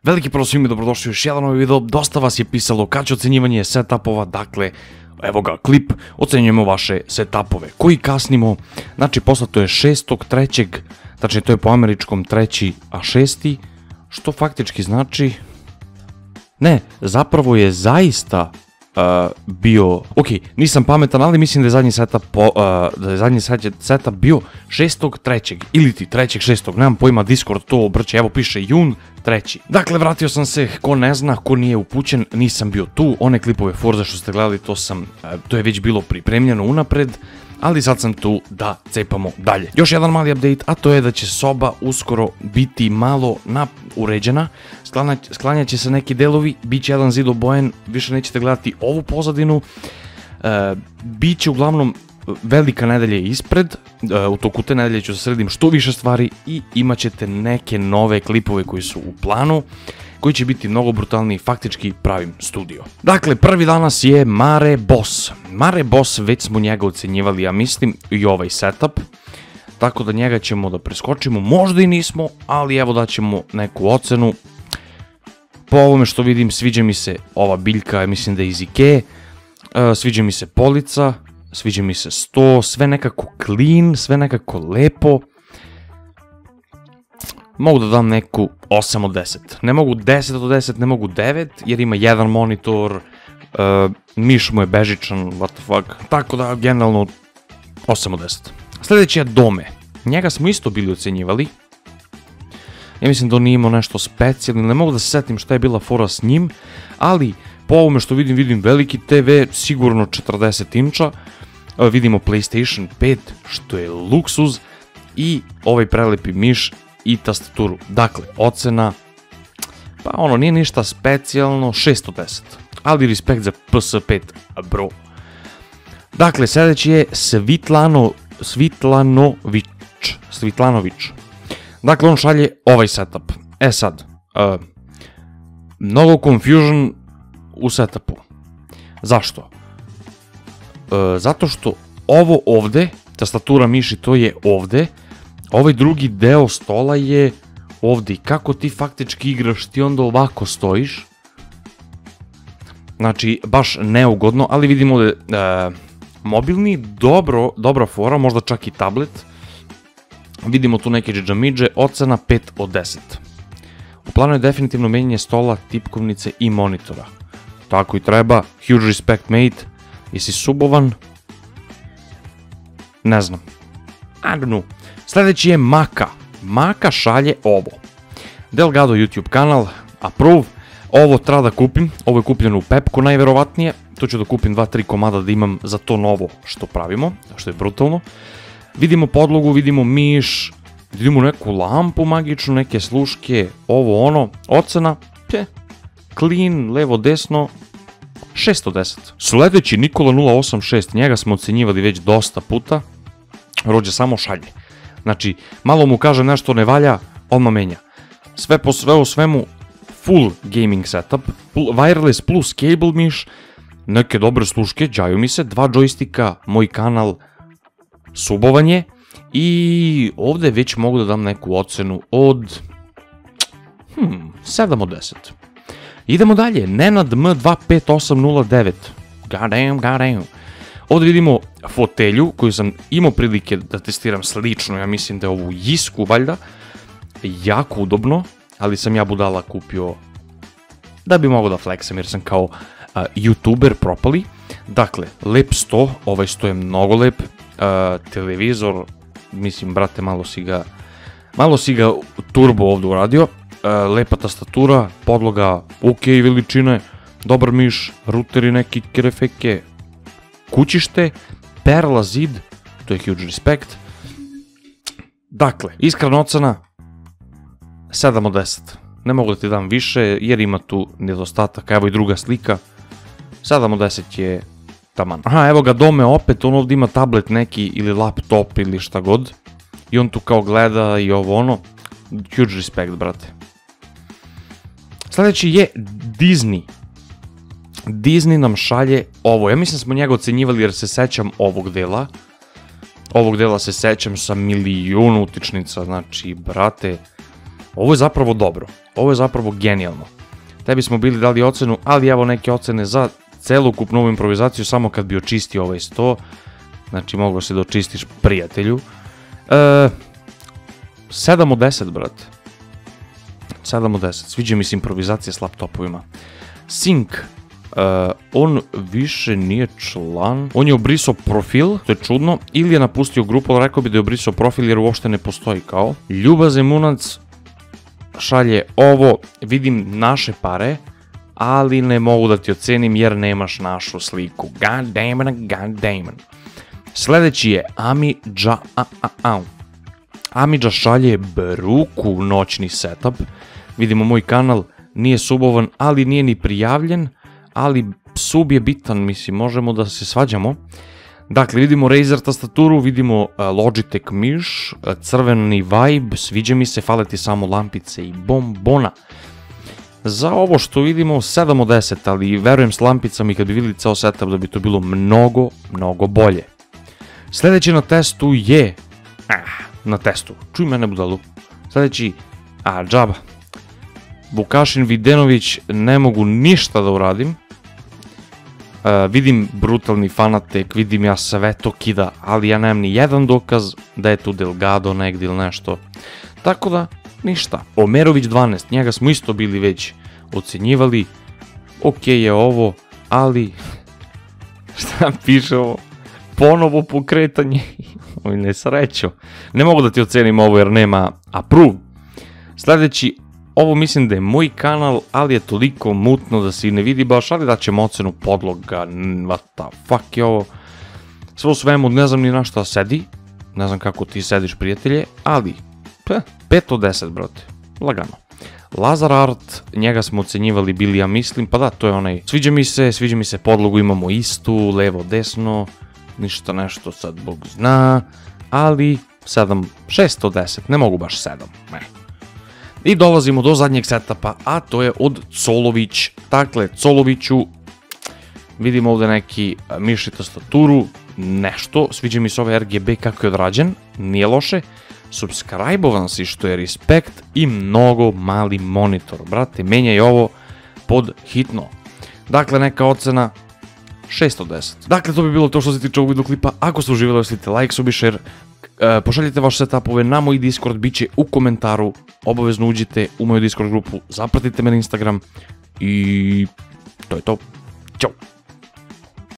Veliki pozdrav svima, dobrodošli u još jedan novi video. Dosta vas je pisalo kad će ocenjivanje setupova, dakle, evo ga klip, ocenjujemo vaše setupove koji kasnimo, znači poslato je 6.3, znači to je po američkom 3.6, što faktički znači, ne, zapravo je zaista bio, ok, nisam pametan, ali mislim da je zadnji setup bio 6.3. ili ti 3.6. Nemam pojma, Discord to obrće, evo piše jun 3. Dakle, vratio sam se, ko ne zna, ko nije upućen, nisam bio tu, one klipove Forza što ste gledali, to je već bilo pripremljeno unapred, ali sad sam tu da cepamo dalje. Još jedan mali update, a to je da će soba uskoro biti malo uređena, sklanjat će se neki delovi, bit će jedan zid obojen, više nećete gledati ovu pozadinu, bit će uglavnom velika nedelja ispred, u toku te nedelje ću da sredim što više stvari i imat ćete neke nove klipove koji su u planu, koji će biti mnogo brutalniji, faktički pravim studio. Dakle, prvi danas je Mare Boss. Mare Boss, već smo njega ocenjivali, ja mislim, i ovaj setup, tako da njega ćemo da preskočimo, možda i nismo, ali evo daćemo neku ocenu. Po ovome što vidim, sviđa mi se ova biljka, mislim da je iz Ikee, sviđa mi se polica, sviđa mi se sto, sve nekako clean, sve nekako lepo. Mogu da dam neku 8 od 10. Ne mogu 10 od 10, ne mogu 9, jer ima jedan monitor, miš mu je bežičan, what the fuck. Tako da, generalno, 8 od 10. Sljedeći je Dome. Njega smo isto bili ocenjivali. Ja mislim da on nije imao nešto specijalno, ne mogu da se setim šta je bila fora s njim, ali po ovome što vidim veliki TV, sigurno 40 inča. Vidimo PlayStation 5, što je luksuz, i ovaj prelepi miš i tastaturu. Dakle, ocena, pa ono, nije ništa specijalno, 6 od 10. Ali respekt za PS5, bro. Dakle, sljedeći je Svitlanović. Dakle, on šalje ovaj setup. E sad, mnogo confusion u setupu. Zašto? Zato što ovo ovde, tastatura miši, to je ovde, ovaj drugi deo stola je ovde. I kako ti faktički igraš, ti onda ovako stojiš. Znači, baš neugodno, ali vidimo da je mobilni, dobra fora, možda čak i tablet. Vidimo tu neke džamidže, ocena 5 od 10. U planu je definitivno menjanje stola, tipkovnice i monitora. Tako i treba, huge respect mate. Jesi subovan? Ne znam. I don't know. Sljedeći je Maka. Maka šalje ovo. Delgado YouTube kanal, approve. Ovo treba da kupim, ovo je kupljeno u Pepku najverovatnije. Tu ću da kupim 2-3 komada da imam za to novo što pravimo, što je brutalno. Vidimo podlogu, vidimo miš, vidimo neku lampu magičnu, neke sluške, ovo ono. Ocena, clean, levo, desno, 6 od 10. Sljedeći Nikola 086, njega smo ocenjivali već dosta puta. Rođe samo šalje. Znači, malo mu kaže nešto ne valja, odmah menja. Sve u svemu, full gaming setup, wireless plus cable miš, neke dobre sluške, džaju mi se, 2 džojstika, moj kanal, subovanje, i ovdje već mogu da dam neku ocenu od 7 od 10. Idemo dalje, Nenad M25809, goddamn. Ovdje vidimo fotelju koju sam imao prilike da testiram slično, ja mislim da je ovu Jisku valjda, jako udobno, ali sam ja budala kupio da bi mogao da flexam jer sam kao youtuber propali. Dakle, lep sto, ovaj sto je mnogo lep, televizor, mislim brate malo si ga turbo ovdje uradio, lepa tastatura, podloga ok veličine, dobar miš, ruteri neki kerefeke, kućište, perla zid, to je huge respect. Dakle, iskrena ocena 7 od 10. Ne mogu da ti dam više jer ima tu nedostatak, evo i druga slika. 7 od 10 je taman. Aha, evo ga Dome opet, on ovdje ima tablet neki ili laptop ili šta god. I on tu kao gleda i ovo ono. Huge respect, brate. Sljedeći je Disney. Disney nam šalje ovo. Ja mislim da smo njega ocenjivali jer se sećam ovog dela. Ovog dela se sećam sa milijun utičnica, znači, brate, Ovo je zapravo dobro, ovo je zapravo genijalno. Tebi smo bili dali ocenu, ali evo neke ocene za celokupnu ovu improvizaciju, samo kad bi očistio ovaj sto. Znači, mogao si da očistiš prijatelju. 7 od 10, brate. 7 od 10. Sviđa mi se improvizacija s laptopovima. Sync. On više nije član. On je obrisao profil, to je čudno. Ili je napustio grupu, ali rekao bi da je obrisao profil jer uopšte ne postoji kao. Ljuba Zemunac šalje ovo. Vidim naše pare, ali ne mogu da ti ocenim jer nemaš našu sliku. God damn it, god damn it. Sledeći je Amidža. Amidža šalje Bruku noćni setup. Vidimo moj kanal, nije subovan, ali nije ni prijavljen, ali sub je bitan, mislim, možemo da se svađamo. Dakle, vidimo Razer tastaturu, vidimo Logitech miš, crveni vibe, sviđa mi se, fale ti samo lampice i bombona. Za ovo što vidimo 7 od 10, ali verujem s lampicama i kad bi vidjeli ceo setup da bi to bilo mnogo, mnogo bolje. Sljedeći na testu je... na testu. Čuj mene budalu. Sljedeći... džaba. Vukašin Videnović, ne mogu ništa da uradim. Vidim brutalni fanatek, vidim ja sve to kida, ali ja nemam ni jedan dokaz da je tu Delgado negdje ili nešto. Tako da, ništa. Omerović 12, njega smo isto bili već ocenjivali. Ok je ovo, ali... šta piše ovo? Ponovo pokretanje. Oj, nesrećo. Ne mogu da ti ocenim ovo jer nema approve. Sljedeći, ovo mislim da je moj kanal, ali je toliko mutno da se ne vidi baš, ali daćemo ocenu podloga. What the fuck je ovo? Sve u svemu, ne znam ni na šta sedi. Ne znam kako ti sediš, prijatelje, ali 5 od 10, brate. Lagano. Lazar Art, njega smo ocenjivali bili, ja mislim, pa da, to je onaj. Sviđa mi se podlogu, imamo istu, levo, desno. Ništa nešto, sad Bog zna, ali 6 od 10, ne mogu baš 7. I dolazimo do zadnjeg setupa, a to je od Colović. Dakle, Coloviću, vidimo ovdje neki miš i tastaturu, nešto, sviđa mi se ovaj RGB kako je odrađen, nije loše. Subscribe-ovan si, što je respekt, i mnogo mali monitor, brate, menjaj ovo pod hitno. Dakle, neka ocena 6 od 10. Dakle, to bi bilo to što se tiče ovog videoklipa. Ako ste uživali, ostavite like, sub i share. Pošaljite vaše setupove na moj Discord, bit će u komentaru. Obavezno uđite u moju Discord grupu, zapratite me na Instagram i to je to. Ćao!